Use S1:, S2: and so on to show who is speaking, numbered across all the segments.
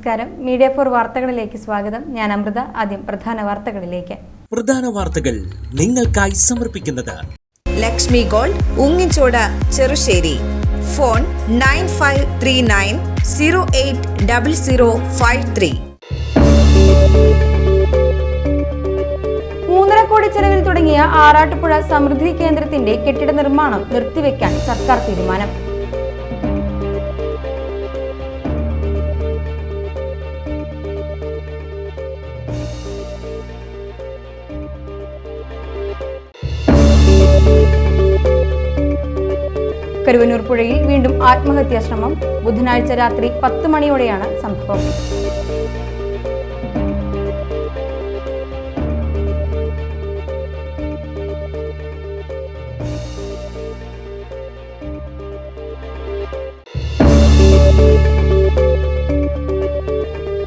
S1: നമസ്കാരം. മീഡിയ 4 വാർത്തകളിലേക്ക് സ്വാഗതം. ഞാൻ അമൃത. ആദ്യം പ്രധാന വാർത്തകളിലേക്ക്.
S2: പ്രധാന വാർത്തകൾ നിങ്ങൾക്കായി സമർപ്പിക്കുന്നത്
S3: ലക്ഷ്മി ഗോൾഡ്, ഉങ്ങിച്ചോട്, ചെറുശ്ശേരി. ഫോൺ 9539080053.
S1: 3.5 കോടി ചെലവിൽ തുടങ്ങിയ ആറാട്ടുപുഴ സമൃദ്ധി കേന്ദ്രത്തിന്റെ കെട്ടിട നിർമ്മാണം നിർത്തിവെക്കാൻ സർക്കാർ തീരുമാനം. കരുവന്നൂർ പുഴയിൽ വീണ്ടും ആത്മഹത്യാശ്രമം. ബുധനാഴ്ച രാത്രി 10 മണിയോടെയാണ് സംഭവം.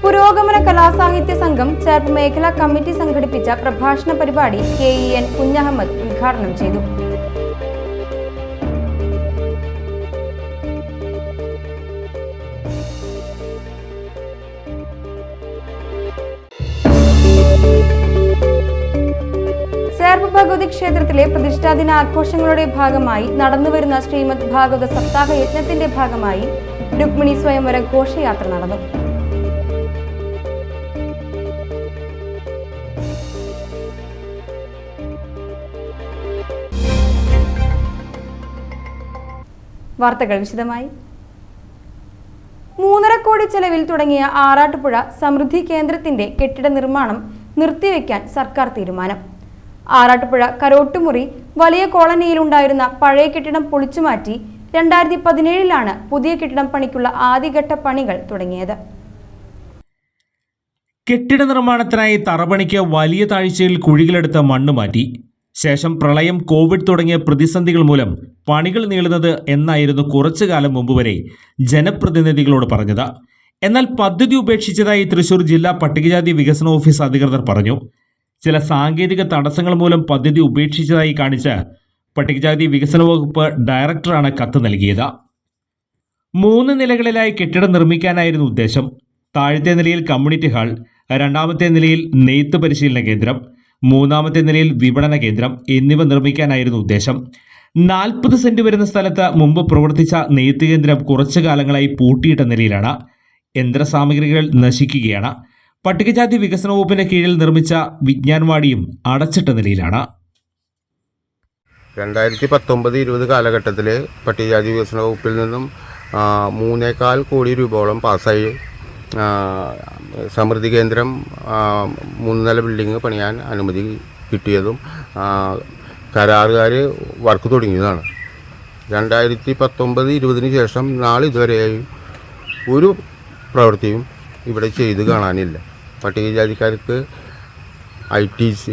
S1: പുരോഗമന കലാസാഹിത്യ സംഘം ചേർപ്പ് മേഖലാ കമ്മിറ്റി സംഘടിപ്പിച്ച പ്രഭാഷണ പരിപാടി KEN കുഞ്ഞഹമ്മദ് ഉദ്ഘാടനം ചെയ്തു. ചേർപ്പ് ഭഗവതി ക്ഷേത്രത്തിലെ പ്രതിഷ്ഠാദിന ആഘോഷങ്ങളുടെ ഭാഗമായി നടന്നുവരുന്ന ശ്രീമദ് ഭാഗവത സപ്താഹ യജ്ഞത്തിന്റെ ഭാഗമായി രുക്മിണി സ്വയംവര ഘോഷയാത്ര നടന്നു. വാർത്തകൾ വിശദമായി. 3.5 കോടി ചെലവിൽ തുടങ്ങിയ ആറാട്ടുപുഴ സമൃദ്ധി കേന്ദ്രത്തിന്റെ കെട്ടിട നിർമ്മാണം നിർത്തിവെക്കാൻ സർക്കാർ തീരുമാനം. ആറാട്ടുപുഴ കരോട്ടുമുറി വലിയ കോളനിയിലുണ്ടായിരുന്ന പഴയ കെട്ടിടം പൊളിച്ചുമാറ്റി 2017 പുതിയ കെട്ടിടം പണിക്കുള്ള ആദ്യഘട്ട പണികൾ തുടങ്ങിയത്.
S4: കെട്ടിട നിർമ്മാണത്തിനായി തറപണിക്ക് വലിയ താഴ്ചയിൽ കുഴികളെടുത്ത് മണ്ണ് മാറ്റി. ശേഷം പ്രളയം, കോവിഡ് തുടങ്ങിയ പ്രതിസന്ധികൾ മൂലം പണികൾ നീളുന്നത് എന്നായിരുന്നു കുറച്ചു കാലം മുമ്പ് വരെ ജനപ്രതിനിധികളോട് പറഞ്ഞത്. എന്നാൽ പദ്ധതി ഉപേക്ഷിച്ചതായി തൃശൂർ ജില്ലാ പട്ടികജാതി വികസന ഓഫീസ് അധികൃതർ പറഞ്ഞു. ചില സാങ്കേതിക തടസ്സങ്ങൾ മൂലം പദ്ധതി ഉപേക്ഷിച്ചതായി കാണിച്ച് പട്ടികജാതി വികസന വകുപ്പ് ഡയറക്ടറാണ് കത്ത് നൽകിയത്. 3 നിലകളിലായി കെട്ടിടം നിർമ്മിക്കാനായിരുന്നു ഉദ്ദേശം. താഴത്തെ നിലയിൽ കമ്മ്യൂണിറ്റി ഹാൾ, 2ാമത്തെ നിലയിൽ നെയ്ത്ത് പരിശീലന കേന്ദ്രം, 3ാമത്തെ നിലയിൽ വിപണന കേന്ദ്രം എന്നിവ നിർമ്മിക്കാനായിരുന്നു ഉദ്ദേശം. 40 സെന്റ് വരുന്ന സ്ഥലത്ത് മുമ്പ് പ്രവർത്തിച്ച നെയ്ത്ത് കേന്ദ്രം കുറച്ചു കാലങ്ങളായി പൂട്ടിയിട്ട നിലയിലാണ്. യന്ത്രസാമഗ്രികൾ നശിക്കുകയാണ്. പട്ടികജാതി വികസന വകുപ്പിന്റെ കീഴിൽ നിർമ്മിച്ച വിജ്ഞാൻവാടിയും അടച്ചിട്ട നിലയിലാണ്.
S5: 2019-20 കാലഘട്ടത്തിൽ പട്ടികജാതി വികസന വകുപ്പിൽ നിന്നും 3.25 കോടി രൂപയോളം പാസ്സായി സമൃദ്ധി കേന്ദ്രം 3 നില ബിൽഡിംഗ് പണിയാൻ അനുമതി കിട്ടിയതും കരാറുകാർ വർക്ക് തുടങ്ങിയതാണ്. 2019-20 ശേഷം നാളിതുവരെയായി ഒരു പ്രവൃത്തിയും ഇവിടെ ചെയ്ത് കാണാനില്ല. പട്ടികജാതിക്കാർക്ക് ITC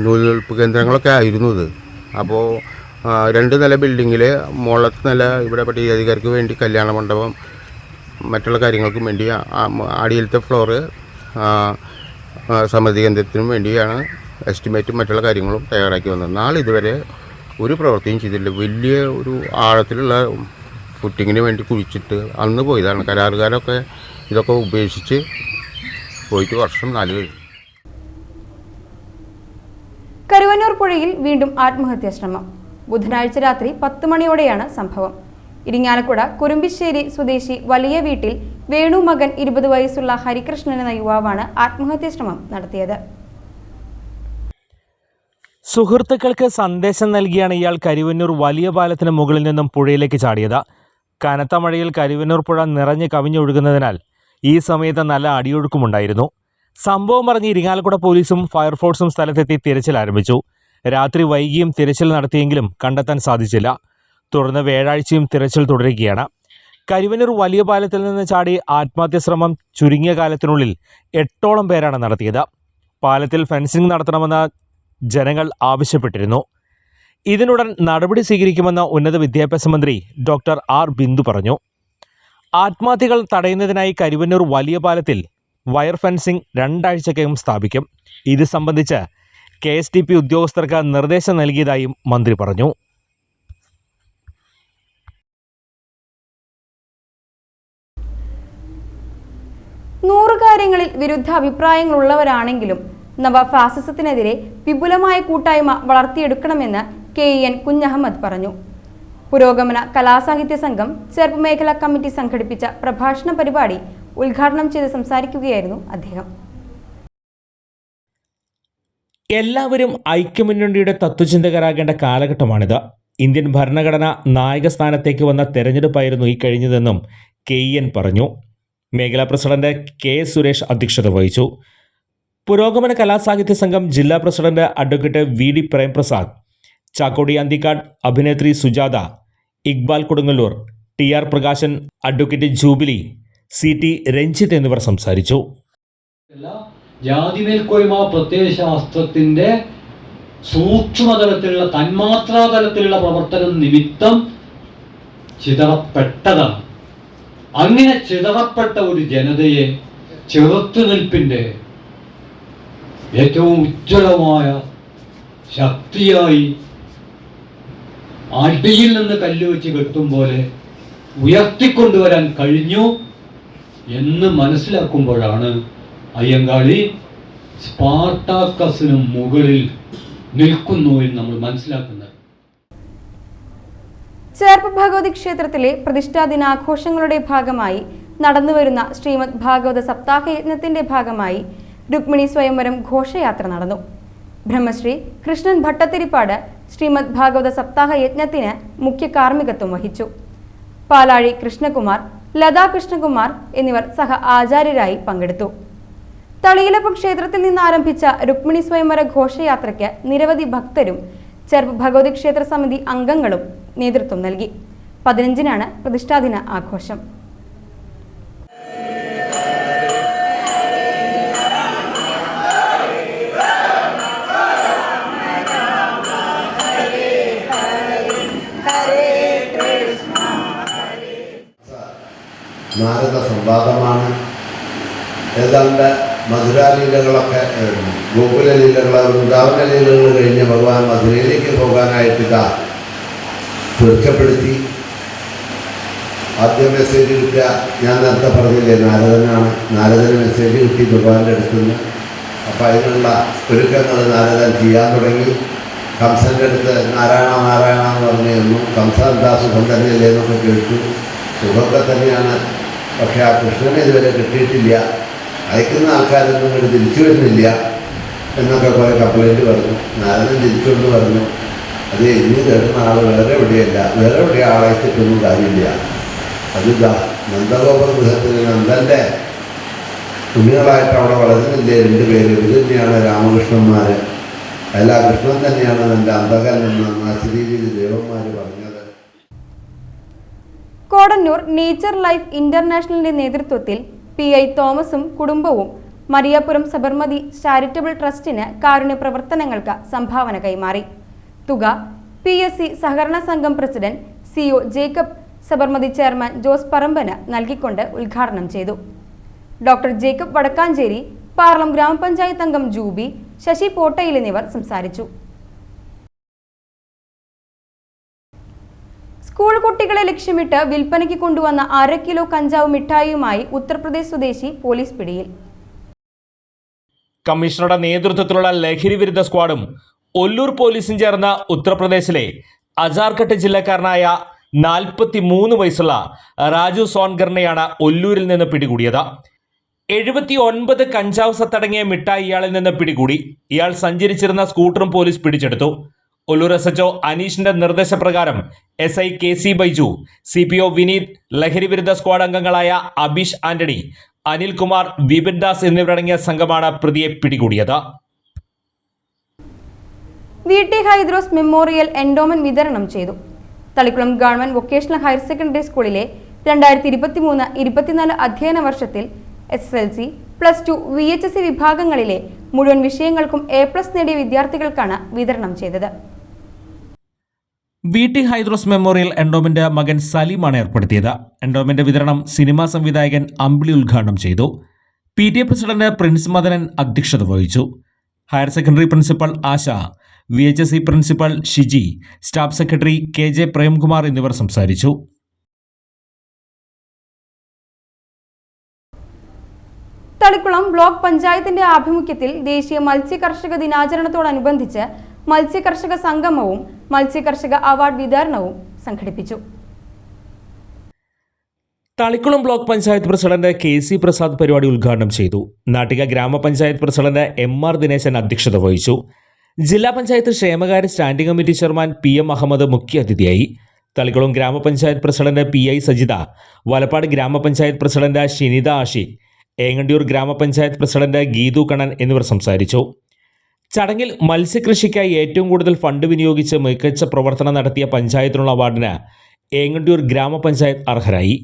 S5: നൂൽപ്പ് കേന്ദ്രങ്ങളൊക്കെ ആയിരുന്നു ഇത്. അപ്പോൾ 2 നില ബിൽഡിങ്ങിൽ മുകളത്തെ നില ഇവിടെ പട്ടികജാതിക്കാർക്ക് വേണ്ടി കല്യാണ മണ്ഡപം മറ്റുള്ള കാര്യങ്ങൾക്കും വേണ്ടി, അടിയിലത്തെ ഫ്ലോറ് സമൃദ്ധി കേന്ദ്രത്തിനും വേണ്ടിയാണ് എസ്റ്റിമേറ്റും മറ്റുള്ള കാര്യങ്ങളും തയ്യാറാക്കി വന്നത്. നാളിതുവരെ ഒരു പ്രവൃത്തിയും ചെയ്തില്ല. വലിയ ഒരു ആഴത്തിലുള്ള ഫുട്ടിങ്ങിന് വേണ്ടി കുഴിച്ചിട്ട് അന്ന് പോയതാണ്. കരാറുകാരൊക്കെ ഇതൊക്കെ ഉപേക്ഷിച്ച് പോയിട്ട് വർഷം 4 കഴിഞ്ഞു.
S1: കരുവന്നൂർ പുഴയിൽ വീണ്ടും ആത്മഹത്യാശ്രമം. ബുധനാഴ്ച രാത്രി 10 മണിയോടെയാണ് സംഭവം. ഇരിങ്ങാലക്കുട കുറുമ്പിശ്ശേരി സ്വദേശി വലിയ വീട്ടിൽ വേണു മകൻ 20 വയസ്സുള്ള ഹരികൃഷ്ണൻ എന്ന യുവാവാണ് ആത്മഹത്യാശ്രമം നടത്തിയത്.
S4: സുഹൃത്തുക്കൾക്ക് സന്ദേശം നൽകിയാണ് ഇയാൾ കരുവന്നൂർ വലിയ പാലത്തിന് മുകളിൽ നിന്നും പുഴയിലേക്ക് ചാടിയത്. കനത്ത മഴയിൽ കരുവന്നൂർ പുഴ നിറഞ്ഞ് കവിഞ്ഞൊഴുകുന്നതിനാൽ ഈ സമയത്ത് നല്ല അടിയൊഴുക്കുമുണ്ടായിരുന്നു. സംഭവം അറിഞ്ഞ് ഇരിങ്ങാലക്കുട പോലീസും ഫയർഫോഴ്സും സ്ഥലത്തെത്തി തിരച്ചിൽ ആരംഭിച്ചു. രാത്രി വൈകിയും തിരച്ചിൽ നടത്തിയെങ്കിലും കണ്ടെത്താൻ സാധിച്ചില്ല. തുടർന്ന് വ്യാഴാഴ്ചയും തിരച്ചിൽ തുടരുകയാണ്. കരുവന്നൂർ വലിയ പാലത്തിൽ നിന്ന് ചാടി ആത്മഹത്യാശ്രമം ചുരുങ്ങിയ കാലത്തിനുള്ളിൽ 8ഓളം പേരാണ് നടത്തിയത്. പാലത്തിൽ ഫെൻസിംഗ് നടത്തണമെന്ന് ജനങ്ങൾ ആവശ്യപ്പെട്ടിരുന്നു. ഇതിനുടൻ നടപടി സ്വീകരിക്കുമെന്ന് ഉന്നത വിദ്യാഭ്യാസ മന്ത്രി ഡോക്ടർ ആർ ബിന്ദു പറഞ്ഞു. ആത്മഹത്യകൾ തടയുന്നതിനായി കരുവന്നൂർ വലിയ പാലത്തിൽ വയർ ഫെൻസിംഗ് 2 ആഴ്ചക്കകം സ്ഥാപിക്കും. ഇത് സംബന്ധിച്ച് KSDP ഉദ്യോഗസ്ഥർക്ക് നിർദ്ദേശം നൽകിയതായും മന്ത്രി പറഞ്ഞു.
S1: സ്കൂൾ കാര്യങ്ങളിൽ വിരുദ്ധ അഭിപ്രായങ്ങളുള്ളവരാണെങ്കിലും നവഫാസിസത്തിനെതിരെ വിപുലമായ കൂട്ടായ്മ വളർത്തിയെടുക്കണമെന്ന് KEN കുഞ്ഞഹമ്മദ് പറഞ്ഞു. പുരോഗമന കലാസാഹിത്യ സംഘം ചെർപ്പ് മേഖലാ കമ്മിറ്റി സംഘടിപ്പിച്ച പ്രഭാഷണ പരിപാടി ഉദ്ഘാടനം ചെയ്ത് സംസാരിക്കുകയായിരുന്നു അദ്ദേഹം.
S4: എല്ലാവരും ഐക്യമുന്നണിയുടെ തത്വചിന്തകരാകേണ്ട കാലഘട്ടമാണിത്. ഇന്ത്യൻ ഭരണഘടന നായക സ്ഥാനത്തേക്ക് വന്ന തെരഞ്ഞെടുപ്പായിരുന്നു ഈ കഴിഞ്ഞതെന്നും KEN പറഞ്ഞു. മേഖലാ പ്രസിഡന്റ് KS സുരേഷ് അധ്യക്ഷത വഹിച്ചു. പുരോഗമന കലാസാഹിത്യ സംഘം ജില്ലാ president advocate VD Premprasad, Chakkodi Anthikkad, അഭിനേത്രി Sujatha, Iqbal Kodungallur, TR Prakashan, advocate Jubilee, CT Ranjith എന്നിവർ സംസാരിച്ചു.
S6: ജാതിമേൽക്കോയ്മ പ്രത്യയശാസ്ത്രത്തിൻ്റെ സൂക്ഷ്മതലത്തിലുള്ള തന്മാത്രാതലത്തിലുള്ള പ്രവർത്തനം നിമിത്തം ചിതറപ്പെട്ടതാണ്. അങ്ങനെ ചിതറപ്പെട്ട ഒരു ജനതയെ ചെറുത്തുനിൽപ്പിൻ്റെ ഏറ്റവും ഉജ്ജ്വലമായ ശക്തിയായി അടിയിൽ നിന്ന് കല്ല് വെച്ച് കെട്ടും പോലെ ഉയർത്തിക്കൊണ്ടുവരാൻ കഴിഞ്ഞു എന്ന് മനസ്സിലാക്കുമ്പോഴാണ് അയ്യങ്കാളി സ്പാർട്ടാക്കസിന് മുകളിൽ നിൽക്കുന്നു എന്ന് നമ്മൾ മനസ്സിലാക്കുന്നത്.
S1: ചേർപ്പ് ഭഗവതി ക്ഷേത്രത്തിലെ പ്രതിഷ്ഠാ ദിനാഘോഷങ്ങളുടെ ഭാഗമായി നടന്നുവരുന്ന ശ്രീമദ് ഭാഗവത സപ്താഹ യജ്ഞത്തിന്റെ ഭാഗമായി രുക്മിണി സ്വയംവരം ഘോഷയാത്ര നടന്നു. ബ്രഹ്മശ്രീ കൃഷ്ണൻ ഭട്ടത്തിരിപ്പാട് ശ്രീമദ് ഭാഗവത സപ്താഹ യജ്ഞത്തിന് മുഖ്യ കാർമ്മികത്വം വഹിച്ചു. പാലാഴി കൃഷ്ണകുമാർ, ലതാ കൃഷ്ണകുമാർ എന്നിവർ സഹ ആചാര്യരായി പങ്കെടുത്തു. തളിയിലപ്പം ക്ഷേത്രത്തിൽ നിന്ന് ആരംഭിച്ച രുക്മിണി സ്വയംവര ഘോഷയാത്രയ്ക്ക് നിരവധി ഭക്തരും ചെർപ്പ് ഭഗവതി ക്ഷേത്ര സമിതി അംഗങ്ങളും നേതൃത്വം നൽകി. 15-നാണ് പ്രതിഷ്ഠാദിന ആഘോഷം.
S7: നാരദ സംവാദമാണ്. ഏതാണ്ട് മധുരാലീലകളൊക്കെ, ഗോകുലലീലകൾ, വൃന്ദാവന ലീലകൾ കഴിഞ്ഞ് ഭഗവാൻ മധുരയിലേക്ക് പോകാനായിട്ട് ചുരുക്കപ്പെടുത്തി. ആദ്യം മെസ്സേജ് കിട്ടുക, ഞാൻ നേരത്തെ പറഞ്ഞില്ലേ, നാരദന് മെസ്സേജ് കിട്ടി ഭഗവാന്റെ അടുത്തുനിന്ന്. അപ്പോൾ അതിനുള്ള ഒരുക്കങ്ങൾ നാരദൻ ചെയ്യാൻ തുടങ്ങി. കംസൻ്റെ അടുത്ത് നാരായണ നാരായണ എന്ന് പറഞ്ഞു തന്നു. കംസ എന്താ സുഖം തന്നെയല്ലേ എന്നൊക്കെ കേട്ടു. സുഖമൊക്കെ തന്നെയാണ്, പക്ഷേ ആ കൃഷ്ണനെ ഇതുവരെ കിട്ടിയിട്ടില്ല, അയക്കുന്ന ആൾക്കാരൊന്നും ഇങ്ങോട്ട് തിരിച്ചു വരുന്നില്ല എന്നൊക്കെ കുറേ കംപ്ലൈൻറ്റ് പറഞ്ഞു. നാരദൻ തിരിച്ചുകൊണ്ട് പറഞ്ഞു, അത് ഇനി തരുന്ന ആൾ വേറെ എവിടെയല്ല, വേറെ എവിടെ ആളയച്ചിട്ടൊന്നും കാര്യമില്ല. അതിതാ നന്ദഗോപ ഗൃഹത്തിൽ നന്ദൻ്റെ കുഞ്ഞുങ്ങളായിട്ട് അവിടെ വളരുന്നില്ലേ 2 പേര്, ഇത് തന്നെയാണ് രാമകൃഷ്ണന്മാർ. അല്ല, കൃഷ്ണൻ തന്നെയാണ് എൻ്റെ അന്തകൻ എന്ന് രീതിയിൽ ദേവന്മാർ പറഞ്ഞത്.
S1: കോടന്നൂർ നേച്ചർ ലൈഫ് ഇന്റർനാഷണലിന്റെ നേതൃത്വത്തിൽ PI തോമസും കുടുംബവും മരിയാപുരം സബർമതി ചാരിറ്റബിൾ ട്രസ്റ്റിന് കാരുണ്യ പ്രവർത്തനങ്ങൾക്ക് സംഭാവന കൈമാറി. തുക PSC സഹകരണ സംഘം president CO Jacob, Sabarmati chairman Jose പറമ്പന് നൽകിക്കൊണ്ട് ഉദ്ഘാടനം ചെയ്തു. ഡോക്ടർ ജേക്കബ് വടക്കാഞ്ചേരി, പാർലം ഗ്രാമപഞ്ചായത്ത് അംഗം ജൂബി, ശശി പോട്ടയിൽ എന്നിവർ സംസാരിച്ചു. സ്കൂൾ കുട്ടികളെ ലക്ഷ്യമിട്ട് വിൽപ്പനയ്ക്ക് കൊണ്ടുവന്ന 1/2 കിലോ കഞ്ചാവ് മിഠായിയുമായി ഉത്തർപ്രദേശ് സ്വദേശി പോലീസ് പിടിയിൽ.
S4: കമ്മീഷണറുടെ നേതൃത്വത്തിലുള്ള ലഹരി വിരുദ്ധ സ്ക്വാഡും ഒല്ലൂർ പോലീസും ചേർന്ന ഉത്തർപ്രദേശിലെ അജാർഘട്ട് ജില്ലക്കാരനായ 43 വയസ്സുള്ള രാജു സോൺഗറിനെയാണ് ഒല്ലൂരിൽ നിന്ന് പിടികൂടിയത്. 79 കഞ്ചാവ് സത്തടങ്ങിയ മിഠായി ഇയാളിൽ നിന്ന് പിടികൂടി. ഇയാൾ സഞ്ചരിച്ചിരുന്ന സ്കൂട്ടറും പോലീസ് പിടിച്ചെടുത്തു. ഒല്ലൂർ SHO അനീഷിന്റെ നിർദ്ദേശപ്രകാരം SI KC Baiju, CPO Vineeth, ലഹരി വിരുദ്ധ സ്ക്വാഡ് അംഗങ്ങളായ അബീഷ് ആന്റണി, അനിൽകുമാർ, വിപിൻ ദാസ് എന്നിവരടങ്ങിയ സംഘമാണ് പ്രതിയെ പിടികൂടിയത്.
S1: VT ഹൈദ്രോസ് മെമ്മോറിയൽ എൻഡോമെന്റ് വിതരണം ചെയ്തു. Thalikkulam government vocational higher secondary സ്കൂളിലെ 2023-24 അധ്യയന വർഷത്തിൽ SSLC, +2, VHSC വിഭാഗങ്ങളിലെ മുഴുവൻ വിഷയങ്ങൾക്കും A+ നേടിയ വിദ്യാർത്ഥികൾക്കാണ് വിതരണം ചെയ്തത്.
S4: VT ഹൈദ്രോസ് മെമ്മോറിയൽ എൻഡോമെന്റ് മകൻ സലീമാണ് ഏർപ്പെടുത്തിയത്. എൻഡോമെന്റ് വിതരണം സിനിമാ സംവിധായകൻ അമ്പിളി ഉദ്ഘാടനം ചെയ്തു. PTA പ്രസിഡന്റ് പ്രിൻസ് മദനൻ അധ്യക്ഷത വഹിച്ചു. ഹയർ സെക്കൻഡറി പ്രിൻസിപ്പൽ ആശ, VHSC principal Shiji, staff secretary KJ Premkumar എന്നിവർ സംസാരിച്ചു.
S1: തളിക്കുളം ബ്ലോക്ക് പഞ്ചായത്തിന്റെ ആഭിമുഖ്യത്തിൽ ദേശീയ മത്സ്യകർഷക ദിനാചരണത്തോടനുബന്ധിച്ച് മത്സ്യകർഷക സംഗമവും മത്സ്യകർഷക അവാർഡ് വിതരണവും സംഘടിപ്പിച്ചു.
S4: Thalikkulam block panchayat president KC Prasad പരിപാടി ഉദ്ഘാടനം ചെയ്തു. നാട്ടിക ഗ്രാമപഞ്ചായത്ത് പ്രസിഡന്റ് MR ദിനേശൻ അധ്യക്ഷത വഹിച്ചു. ജില്ലാ പഞ്ചായത്ത് ക്ഷേമകാര്യ standing committee chairman PM Ahmed മുഖ്യാതിഥിയായി. തളിക്കുളം ഗ്രാമപഞ്ചായത്ത് പ്രസിഡന്റ് PI സജിത, വലപ്പാട് ഗ്രാമപഞ്ചായത്ത് പ്രസിഡന്റ് ഷിനിത ആഷിഖ്, ഏങ്ങണ്ടിയൂർ ഗ്രാമപഞ്ചായത്ത് പ്രസിഡന്റ് ഗീതു കണ്ണൻ എന്നിവർ സംസാരിച്ചു. ചടങ്ങിൽ മത്സ്യകൃഷിക്കായി ഏറ്റവും കൂടുതൽ ഫണ്ട് വിനിയോഗിച്ച് മികച്ച പ്രവർത്തനം നടത്തിയ പഞ്ചായത്തിനുള്ള അവാർഡിന് ഏങ്ങണ്ടിയൂർ ഗ്രാമപഞ്ചായത്ത് അർഹരായി.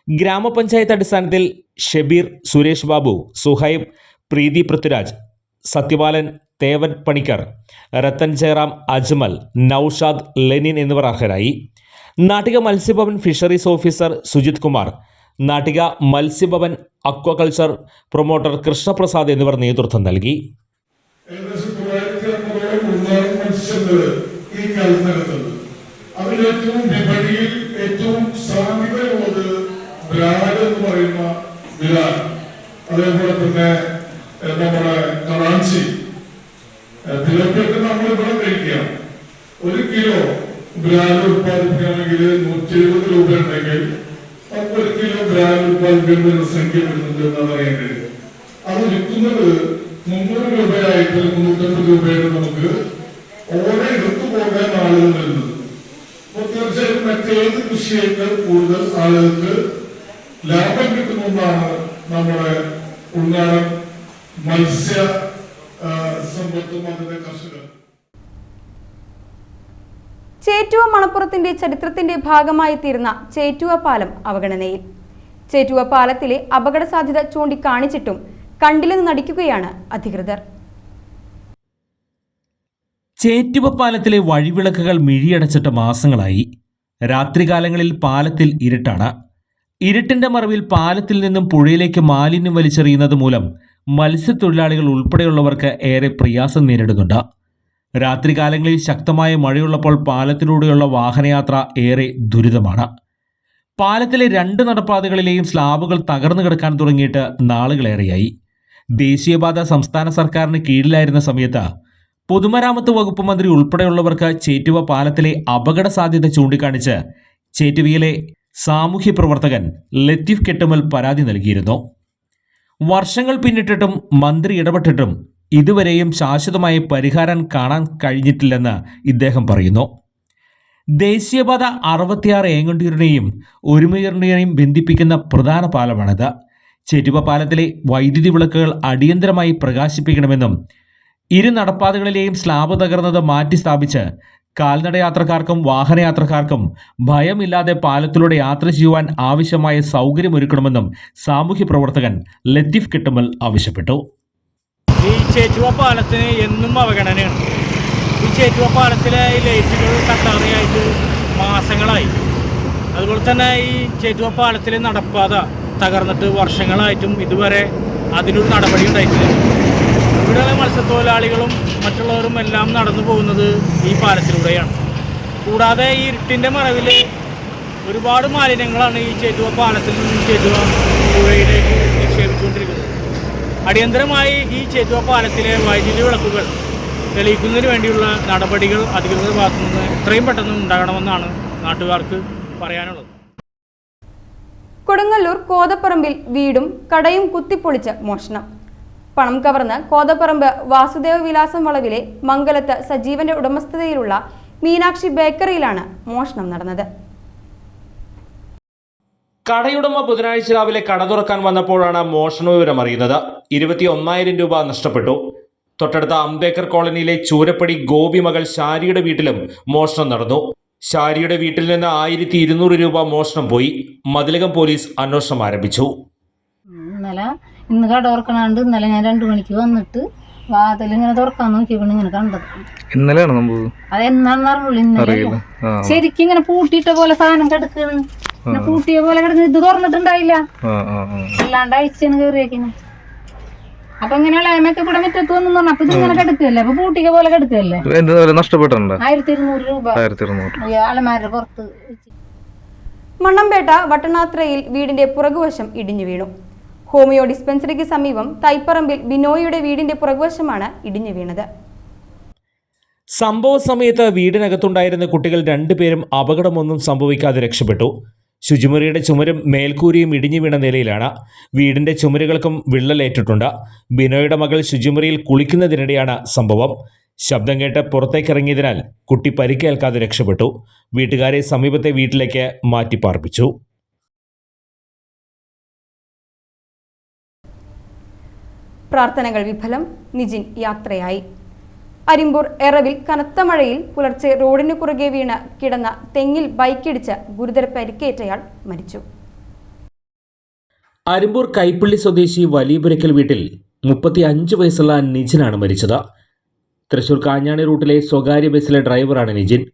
S4: ഗ്രാമപഞ്ചായത്ത് അടിസ്ഥാനത്തിൽ ഷബീർ, സുരേഷ് ബാബു, സുഹൈബ്, പ്രീതി പൃഥ്വിരാജ്, സത്യപാലൻ, തേവൻ പണിക്കർ, രത്തൻ ജയറാം, അജ്മൽ, നൌഷാദ്, ലെനിൻ എന്നിവർ അർഹരായി. Nattika മത്സ്യഭവൻ fisheries officer Sujith Kumar, Nattika മത്സ്യഭവൻ aquaculture promoter Krishnaprasad എന്നിവർ നേതൃത്വം നൽകി.
S8: അതിലേറ്റവും വിപണിയിൽ ഏറ്റവും സാധ്യതയുള്ളത് ബ്രാഡ് എന്ന് പറയുന്ന ബിലാൽ, അതേപോലെ തന്നെ നമ്മുടെ കറാച്ചി തിലപ്പൊക്കെ നമ്മൾ ഇവിടെ കഴിക്കാം. 1 കിലോ ബ്രാഡ് ഉത്പാദിപ്പിക്കണമെങ്കിൽ 170 രൂപ ഉണ്ടെങ്കിൽ 1 കിലോ ബ്രാഡ് ഉത്പാദിപ്പിക്കുന്ന സംഖ്യ വരുന്നുണ്ട് എന്നാണ് അറിയാൻ കഴിയും. അത് വിൽക്കുന്നത് 300 രൂപയായിട്ട് 350 രൂപയായിട്ട് നമുക്ക് ഓരോ എടുത്തു പോകാൻ ആളുകൾ വരുന്നത്. അപ്പോൾ തീർച്ചയായും മറ്റേത് കൃഷിയേക്കാൾ കൂടുതൽ ആളുകൾക്ക് ലാഭം കിട്ടുന്ന ഒന്നാണ് നമ്മുടെ ഉൾനാടൻ മത്സ്യ സമ്പത്തും അതിന്റെ കർഷകർ.
S1: ചേറ്റുവ മണപ്പുറത്തിന്റെ ചരിത്രത്തിന്റെ ഭാഗമായി തീർന്ന ചേറ്റുവ പാലം അവഗണനയിൽ. ചേറ്റുവ പാലത്തിലെ അപകട സാധ്യത ചൂണ്ടിക്കാണിച്ചിട്ടും കണ്ടില്ലെന്ന് നടിക്കുകയാണ് അധികൃതർ.
S4: ചേറ്റുവ പാലത്തിലെ വഴിവിളക്കുകൾ മിഴിയടച്ചിട്ട് മാസങ്ങളായി. രാത്രികാലങ്ങളിൽ പാലത്തിൽ ഇരുട്ടാണ്. ഇരുട്ടിന്റെ മറവിൽ പാലത്തിൽ നിന്നും പുഴയിലേക്ക് മാലിന്യം വലിച്ചെറിയുന്നത് മൂലം മത്സ്യത്തൊഴിലാളികൾ ഉൾപ്പെടെയുള്ളവർക്ക് ഏറെ പ്രയാസം നേരിടുന്നുണ്ട്. രാത്രികാലങ്ങളിൽ ശക്തമായ മഴയുള്ളപ്പോൾ പാലത്തിലൂടെയുള്ള വാഹനയാത്ര ഏറെ ദുരിതമാണ്. പാലത്തിലെ 2 നടപ്പാതകളിലെയും സ്ലാബുകൾ തകർന്നു കിടക്കാൻ തുടങ്ങിയിട്ട് നാളുകളേറെയായി. ദേശീയപാത സംസ്ഥാന സർക്കാരിന് കീഴിലായിരുന്ന സമയത്ത് പൊതുമരാമത്ത് വകുപ്പ് മന്ത്രി ഉൾപ്പെടെയുള്ളവർക്ക് ചേറ്റുവ പാലത്തിലെ അപകട സാധ്യത ചൂണ്ടിക്കാണിച്ച് ചേറ്റുവയിലെ സാമൂഹ്യ പ്രവർത്തകൻ ലത്തീഫ് കെട്ടുമൽ പരാതി നൽകിയിരുന്നു. വർഷങ്ങൾ പിന്നിട്ടിട്ടും മന്ത്രി ഇടപെട്ടിട്ടും ഇതുവരെയും ശാശ്വതമായ പരിഹാരം കാണാൻ കഴിഞ്ഞിട്ടില്ലെന്ന് ഇദ്ദേഹം പറയുന്നു. ദേശീയപാത 66 ഏങ്ങണ്ടിയൂരിനെയും ഒരുമയൂരിനെയും ബന്ധിപ്പിക്കുന്ന പ്രധാന പാലമാണിത്. ചേറ്റുവ പാലത്തിലെ വൈദ്യുതി വിളക്കുകൾ അടിയന്തരമായി പ്രകാശിപ്പിക്കണമെന്നും 2 നടപ്പാതകളിലെയും സ്ലാബ് തകർന്നത് മാറ്റി സ്ഥാപിച്ച് കാൽനടയാത്രക്കാർക്കും വാഹനയാത്രക്കാർക്കും ഭയമില്ലാതെ പാലത്തിലൂടെ യാത്ര ചെയ്യുവാൻ ആവശ്യമായ സൗകര്യമൊരുക്കണമെന്നും സാമൂഹ്യ പ്രവർത്തകൻ ലത്തീഫ് കെട്ടുമൽ ആവശ്യപ്പെട്ടു.
S9: ഈ ചേറ്റുവ പാലത്തിന് എന്നും അവഗണനയാണ്. ഈ ചേറ്റുവ പാലത്തിലെ ഈ ലൈറ്റുകൾ തട്ടാതെയായിട്ട് മാസങ്ങളായി. അതുപോലെ തന്നെ ഈ ചേറ്റുവ പാലത്തിലെ നടപ്പാത തകർന്നിട്ട് വർഷങ്ങളായിട്ടും ഇതുവരെ അതിനൊരു നടപടി ഉണ്ടായിട്ടില്ല. ഇവിടെയുള്ള മത്സ്യത്തൊഴിലാളികളും മറ്റുള്ളവരും എല്ലാം നടന്നു പോകുന്നത് ഈ പാലത്തിലൂടെയാണ്. കൂടാതെ ഈ ഇരുട്ടിൻ്റെ മറവിൽ ഒരുപാട് മാലിന്യങ്ങളാണ് ഈ ചേറ്റുവ പാലത്തിൽ നിന്നും ചേറ്റുവ പുഴയിലേക്ക് നിക്ഷേപിച്ചുകൊണ്ടിരിക്കുന്നത്. അടിയന്തരമായി ഈ ചേറ്റുവ പാലത്തിലെ വൈദ്യുതി വിളക്കുകൾ തെളിയിക്കുന്നതിന് വേണ്ടിയുള്ള നടപടികൾ അധികൃതരുടെ ഭാഗത്തു നിന്ന് എത്രയും പെട്ടെന്ന് ഉണ്ടാകണമെന്നാണ് നാട്ടുകാർക്ക് പറയാനുള്ളത്.
S1: കൊടുങ്ങല്ലൂർ കോതപ്പറമ്പിൽ വീടും കടയും കുത്തിപ്പൊളിച്ച് മോഷണം. പണം കവർന്ന് കോതപ്പറമ്പ് വാസുദേവ വിലാസം വളവിലെ മംഗലത്ത് സജീവന്റെ ഉടമസ്ഥതയിലുള്ള മീനാക്ഷി ബേക്കറിയിലാണ് മോഷണം നടന്നത്.
S4: കടയുടമ ബുധനാഴ്ച രാവിലെ കട തുറക്കാൻ വന്നപ്പോഴാണ് മോഷണ വിവരം അറിയുന്നത്. 21,000 രൂപ നഷ്ടപ്പെട്ടു. തൊട്ടടുത്ത അംബേദ്കർ കോളനിയിലെ ചൂരപ്പടി ഗോപി മകൾ ഷാരിയുടെ വീട്ടിലും മോഷണം നടന്നു. ഷാരിയുടെ വീട്ടിൽ നിന്ന് 1200 രൂപ മോഷണം പോയി. മതിലകം പോലീസ് അന്വേഷണം ആരംഭിച്ചു.
S10: ഇന്ന് കട തുറക്കണാണ്ട് ഇന്നലെ ഞാൻ 2 മണിക്ക് വന്നിട്ട് വാതിൽ ഇങ്ങനെ തുറക്കാൻ നോക്കിയപ്പോൾ ഇങ്ങനെ കണ്ടത്.
S11: ഇന്നലെയാണ് സംഭവം.
S10: അതെന്നാണെന്ന് അറിഞ്ഞുള്ളൂ. ഇന്നലെ ശരിക്കും ഇങ്ങനെ പൂട്ടിയിട്ട പോലെ സാധനം കിടക്കുന്നു. പൂട്ടിയ പോലെ കിടക്കുന്നു. ഇത് തുറന്നിട്ടുണ്ടായില്ല. അല്ലാണ്ട് അഴിച്ചാണ് കയറിയേക്കിന്. അപ്പൊ ഇങ്ങനെയുള്ള എമൊക്കെ ഇവിടെ മുറ്റത്ത് വന്നു പറഞ്ഞു. അപ്പൊ ഇത് ഇങ്ങനെ കിടക്കുകയല്ലേ. അപ്പൊ പൂട്ടിക പോലെ കിടക്കുകയല്ലേ.
S11: നഷ്ടപ്പെട്ടിട്ടുണ്ട്
S10: 1200 രൂപ അലമാരുടെ പുറത്ത്.
S1: മണ്ണമ്പേട്ട വട്ടനാത്രയിൽ വീടിന്റെ പുറകുവശം ഇടിഞ്ഞു വീണു. ഹോമിയോ ഡിസ്പെൻസറിക്ക് സമീപം തൈപ്പറമ്പിൽ ബിനോയിയുടെ വീടിന്റെ പുറകുവശമാണ് ഇടിഞ്ഞു വീണത്.
S4: സംഭവ സമയത്ത് വീടിനകത്തുണ്ടായിരുന്ന കുട്ടികൾ രണ്ടുപേരും അപകടമൊന്നും സംഭവിക്കാതെ രക്ഷപ്പെട്ടു. ശുചിമുറിയുടെ ചുമരും മേൽക്കൂരയും ഇടിഞ്ഞു വീണ നിലയിലാണ്. വീടിന്റെ ചുമരുകൾക്കും വിള്ളലേറ്റിട്ടുണ്ട്. ബിനോയുടെ മകൾ ശുചിമുറിയിൽ കുളിക്കുന്നതിനിടെയാണ് സംഭവം. ശബ്ദം കേട്ട് പുറത്തേക്കിറങ്ങിയതിനാൽ കുട്ടി പരിക്കേൽക്കാതെ രക്ഷപ്പെട്ടു. വീട്ടുകാരെ സമീപത്തെ വീട്ടിലേക്ക് മാറ്റിപ്പാർപ്പിച്ചു.
S1: പ്രാർത്ഥനകൾ വിഫലം, നിജിൻ യാത്രയായി. അരിമ്പൂർ എറവിൽ കനത്ത മഴയിൽ പുലർച്ചെ റോഡിന് കുറുകെ വീണ് കിടന്ന തെങ്ങിൽ ബൈക്കിടിച്ച് ഗുരുതര പരിക്കേറ്റയാൾ മരിച്ചു.
S4: അരിമ്പൂർ കൈപ്പള്ളി സ്വദേശി വലിയപുരയ്ക്കൽ വീട്ടിൽ 35 വയസ്സുള്ള നിജിനാണ് മരിച്ചത്. തൃശൂർ കാഞ്ഞാണി റൂട്ടിലെ സ്വകാര്യ ബസ്സിലെ ഡ്രൈവറാണ് നിജിൻ.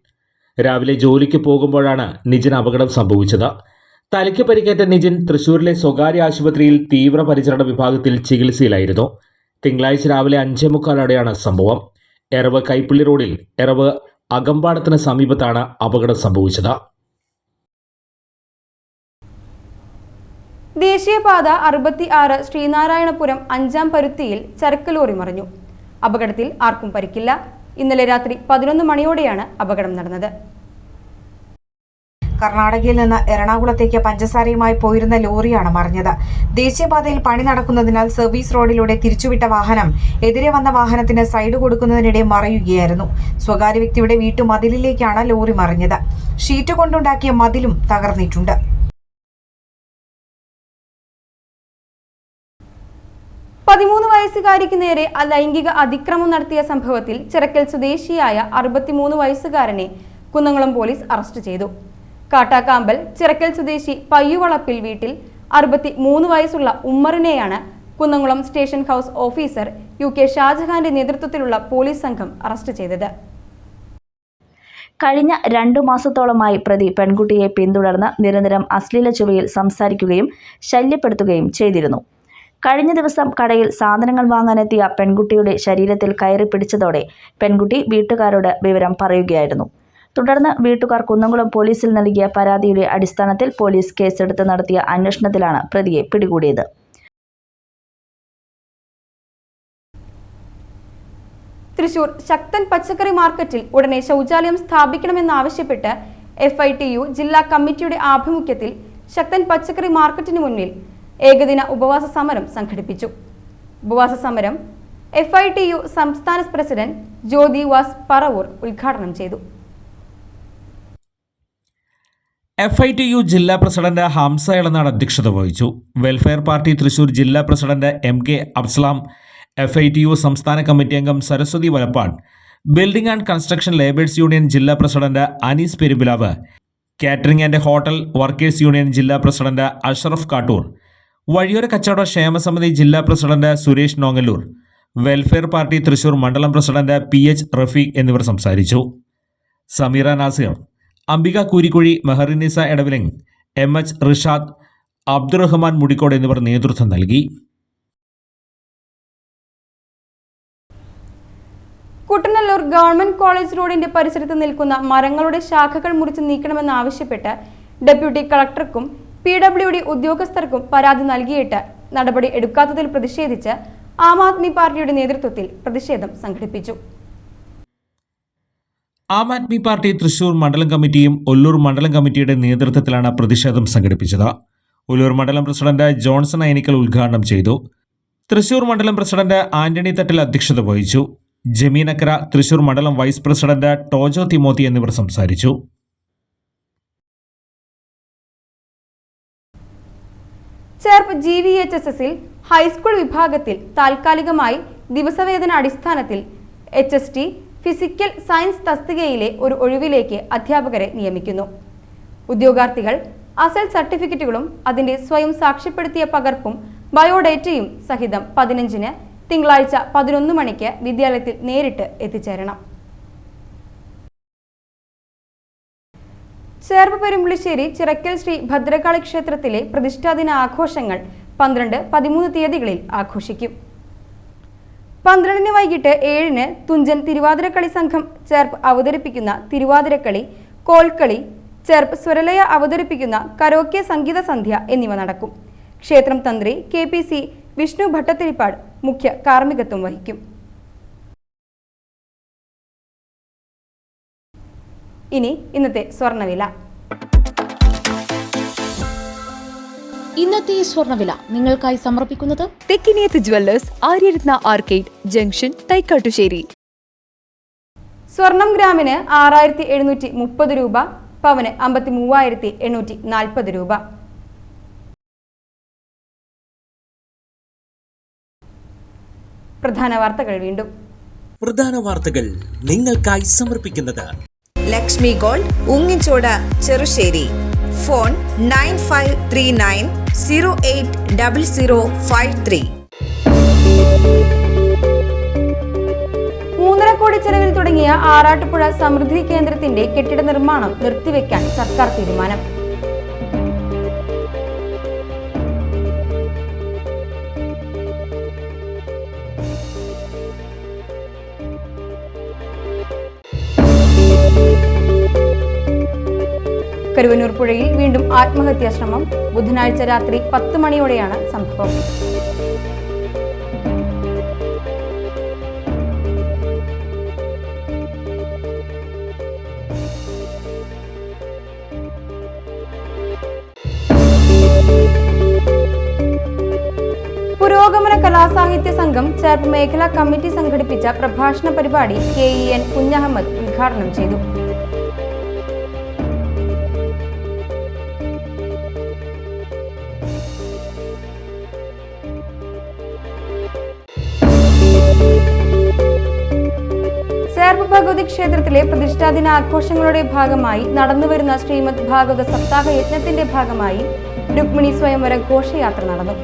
S4: രാവിലെ ജോലിക്ക് പോകുമ്പോഴാണ് നിജിൻ അപകടം സംഭവിച്ചത്. തലയ്ക്ക് പരിക്കേറ്റ നിജിൻ തൃശൂരിലെ സ്വകാര്യ ആശുപത്രിയിൽ തീവ്രപരിചരണ വിഭാഗത്തിൽ ചികിത്സയിലായിരുന്നു. തിങ്കളാഴ്ച രാവിലെ 5:45 സംഭവം. എറവ് കൈപ്പള്ളി റോഡിൽ എറവ് അകമ്പാടത്തിന് സമീപത്താണ് അപകടം സംഭവിച്ചത്.
S1: ദേശീയപാത 66 ശ്രീനാരായണപുരം 5-ാം പരുത്തിയിൽ ചരക്ക് ലോറി മറിഞ്ഞു. അപകടത്തിൽ ആർക്കും പരിക്കില്ല. ഇന്നലെ രാത്രി 11 മണിയോടെയാണ് അപകടം നടന്നത്.
S12: കർണാടകയിൽ നിന്ന് എറണാകുളത്തേക്ക് പഞ്ചസാരയുമായി പോയിരുന്ന ലോറിയാണ് മറിഞ്ഞത്. ദേശീയപാതയിൽ പണി നടക്കുന്നതിനാൽ സർവീസ് റോഡിലൂടെ തിരിച്ചുവിട്ട വാഹനം എതിരെ വന്ന വാഹനത്തിന് സൈഡ് കൊടുക്കുന്നതിനിടെ മറിയുകയായിരുന്നു. സ്വകാര്യ വ്യക്തിയുടെ വീട്ടുമതിലിലേക്കാണ് ലോറി മറിഞ്ഞത്. ഷീറ്റ് കൊണ്ടുണ്ടാക്കിയ മതിലും തകർന്നിട്ടുണ്ട്.
S1: വയസ്സുകാരിക്ക് നേരെ ലൈംഗിക അതിക്രമം നടത്തിയ സംഭവത്തിൽ ചിറക്കൽ സ്വദേശിയായ 63 വയസ്സുകാരനെ കുന്നംകുളം പോലീസ് അറസ്റ്റ് ചെയ്തു. കാട്ടാക്കാമ്പൽ ചിറക്കൽ സ്വദേശി പയ്യുവളപ്പിൽ വീട്ടിൽ 63 വയസ്സുള്ള ഉമ്മറിനെയാണ് Kunnamkulam station house officer UK ഷാജഹാന്റെ നേതൃത്വത്തിലുള്ള പോലീസ് സംഘം അറസ്റ്റ് ചെയ്തത്.
S13: കഴിഞ്ഞ 2 മാസത്തോളമായി പ്രതി പെൺകുട്ടിയെ പിന്തുടർന്ന് നിരന്തരം അശ്ലീല ചുവയിൽ സംസാരിക്കുകയും ശല്യപ്പെടുത്തുകയും ചെയ്തിരുന്നു. കഴിഞ്ഞ ദിവസം കടയിൽ സാധനങ്ങൾ വാങ്ങാനെത്തിയ പെൺകുട്ടിയുടെ ശരീരത്തിൽ കയറി പിടിച്ചതോടെ പെൺകുട്ടി വീട്ടുകാരോട് വിവരം പറയുകയായിരുന്നു. തുടർന്ന് വീട്ടുകാർ കുന്നംകുളം പോലീസിൽ നൽകിയ പരാതിയുടെ അടിസ്ഥാനത്തിൽ പോലീസ് കേസെടുത്ത് നടത്തിയ അന്വേഷണത്തിലാണ് പ്രതിയെ പിടികൂടിയത്.
S1: തൃശൂർ ശക്തൻ പച്ചക്കറി മാർക്കറ്റിൽ ഉടനെ ശൗചാലയം സ്ഥാപിക്കണമെന്നാവശ്യപ്പെട്ട് FITU ജില്ലാ കമ്മിറ്റിയുടെ ആഭിമുഖ്യത്തിൽ ശക്തൻ പച്ചക്കറി മാർക്കറ്റിന് മുന്നിൽ ഏകദിന ഉപവാസ സമരം സംഘടിപ്പിച്ചു. ഉപവാസ സമരം FITU സംസ്ഥാന പ്രസിഡന്റ് ജ്യോതി വാസ് പറവൂർ ഉദ്ഘാടനം ചെയ്തു.
S4: FITU ജില്ലാ പ്രസിഡന്റ് ഹംസ എളനാട് അധ്യക്ഷത വഹിച്ചു. വെൽഫെയർ പാർട്ടി തൃശൂർ ജില്ലാ പ്രസിഡന്റ് MK അബ്സലാം, FITU സംസ്ഥാന കമ്മിറ്റി അംഗം Saraswathi Valappad, building and construction labours union ജില്ലാ president Anees Perumpilavu, catering and hotel workers union ജില്ലാ പ്രസിഡന്റ് അഷറഫ് കാട്ടൂർ, വഴിയോര കച്ചവട ക്ഷേമസമിതി ജില്ലാ president Suresh Nongallur, welfare party Thrissur മണ്ഡലം പ്രസിഡന്റ് PH റഫീഖ് എന്നിവർ സംസാരിച്ചു. സമീറ നാസിർ, അംബിക കൂരിക്കുഴി, മെഹറിനിസ എടവിലങ്, MH റിഷാദ്, അബ്ദുറഹ്മാൻ മുടിക്കോട് എന്നിവർ നേതൃത്വം നൽകി.
S1: കുട്ടനല്ലൂർ ഗവൺമെന്റ് കോളേജ് റോഡിന്റെ പരിസരത്ത് നിൽക്കുന്ന മരങ്ങളുടെ ശാഖകൾ മുറിച്ച് നീക്കണമെന്നാവശ്യപ്പെട്ട് ഡെപ്യൂട്ടി കളക്ടർക്കും PWD ഉദ്യോഗസ്ഥർക്കും പരാതി നൽകിയിട്ട് നടപടി എടുക്കാത്തതിൽ പ്രതിഷേധിച്ച് ആം ആദ്മി പാർട്ടിയുടെ നേതൃത്വത്തിൽ പ്രതിഷേധം സംഘടിപ്പിച്ചു.
S4: ആം ആദ്മി പാർട്ടി തൃശൂർ മണ്ഡലം കമ്മിറ്റിയും ഒല്ലൂർ മണ്ഡലം കമ്മിറ്റിയുടെ നേതൃത്വത്തിലാണ് പ്രതിഷേധം സംഘടിപ്പിച്ചത്. ഒല്ലൂർ മണ്ഡലം പ്രസിഡന്റ് ജോൺസൺ ഐനിക്കൽ ഉദ്ഘാടനം ചെയ്തു. തൃശൂർ മണ്ഡലം പ്രസിഡന്റ് ആന്റണി തട്ടിൽ അധ്യക്ഷത വഹിച്ചു. ജമീനക്കര തൃശൂർ മണ്ഡലം വൈസ് പ്രസിഡന്റ് ടോജോ തിമോത്തി എന്നിവർ സംസാരിച്ചു.
S1: ചേർപ്പ് GVHSSൽ ഹൈസ്കൂൾ വിഭാഗത്തിൽ താൽക്കാലികമായി ദിവസവേതന അടിസ്ഥാനത്തിൽ HST ഫിസിക്കൽ സയൻസ് തസ്തികയിലെ ഒരു ഒഴിവിലേക്ക് അധ്യാപകരെ നിയമിക്കുന്നു. ഉദ്യോഗാർത്ഥികൾ അസൽ സർട്ടിഫിക്കറ്റുകളും അതിന്റെ സ്വയം സാക്ഷ്യപ്പെടുത്തിയ പകർപ്പും ബയോഡേറ്റയും സഹിതം 15-ന് തിങ്കളാഴ്ച 11 മണിക്ക് വിദ്യാലയത്തിൽ നേരിട്ട് എത്തിച്ചേരണം. ചേർപ്പ് പെരുമ്പുളിശ്ശേരി ചിറക്കൽ ശ്രീ ഭദ്രകാളി ക്ഷേത്രത്തിലെ പ്രതിഷ്ഠാദിന ആഘോഷങ്ങൾ 12, 13 തീയതികളിൽ ആഘോഷിക്കും. 12-ന് വൈകിട്ട് 7-ന് തുഞ്ചൻ തിരുവാതിരക്കളി സംഘം ചേർപ്പ് അവതരിപ്പിക്കുന്ന തിരുവാതിരക്കളി, കോൽക്കളി, ചേർപ്പ് സ്വരലയ അവതരിപ്പിക്കുന്ന കരോക്കെ സംഗീത സന്ധ്യ എന്നിവ നടക്കും. ക്ഷേത്രം തന്ത്രി KPC വിഷ്ണു ഭട്ടത്തിരിപ്പാട് മുഖ്യ കാർമ്മികത്വം വഹിക്കും. ഇനി ഇന്നത്തെ സ്വർണ്ണവില.
S14: ഇന്നത്തെ സ്വർണ്ണവില നിങ്ങൾക്കായി സമർപ്പിക്കുന്നത്
S15: Thekkiniyath jewellers, Aryaratna arcade junction, Thaikkattussery.
S1: സ്വർണം ഗ്രാമിന് 6730 രൂപ, പവന് 53,840 രൂപ. പ്രധാന വാർത്തകൾ വീണ്ടും.
S2: പ്രധാന വാർത്തകൾ നിങ്ങൾക്കായി സമർപ്പിക്കുന്നത്
S3: ലക്ഷ്മി ഗോൾഡ്, ഉങ്ങിച്ചോട്, ചെറുശ്ശേരി. ഫോൺ 9539080053.
S1: 3.5 കോടി ചെലവിൽ തുടങ്ങിയ ആറാട്ടുപുഴ സമൃദ്ധി കേന്ദ്രത്തിന്റെ കെട്ടിട നിർമ്മാണം നിർത്തിവെക്കാൻ സർക്കാർ തീരുമാനം. കരുവന്നൂർ പുഴയിൽ വീണ്ടും ആത്മഹത്യാശ്രമം. ബുധനാഴ്ച രാത്രി 10 മണിയോടെയാണ് സംഭവം. പുരോഗമന കലാസാഹിത്യ സംഘം ചേർപ്പ് മേഖലാ കമ്മിറ്റി സംഘടിപ്പിച്ച പ്രഭാഷണ പരിപാടി KEN കുഞ്ഞഹമ്മദ് ഉദ്ഘാടനം ചെയ്തു. ചേർപ്പ് ഭഗവതി ക്ഷേത്രത്തിലെ പ്രതിഷ്ഠാദിന ആഘോഷങ്ങളുടെ ഭാഗമായി നടന്നുവരുന്ന ശ്രീമദ് ഭാഗവത സപ്താഹ യജ്ഞത്തിന്റെ ഭാഗമായി രുക്മിണി സ്വയംവര ഘോഷയാത്ര നടന്നു.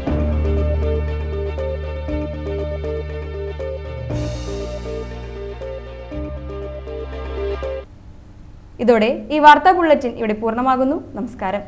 S1: ഇതോടെ ഈ വാർത്താ ബുള്ളറ്റിൻ ഇവിടെ പൂർണ്ണമാകുന്നു. നമസ്കാരം.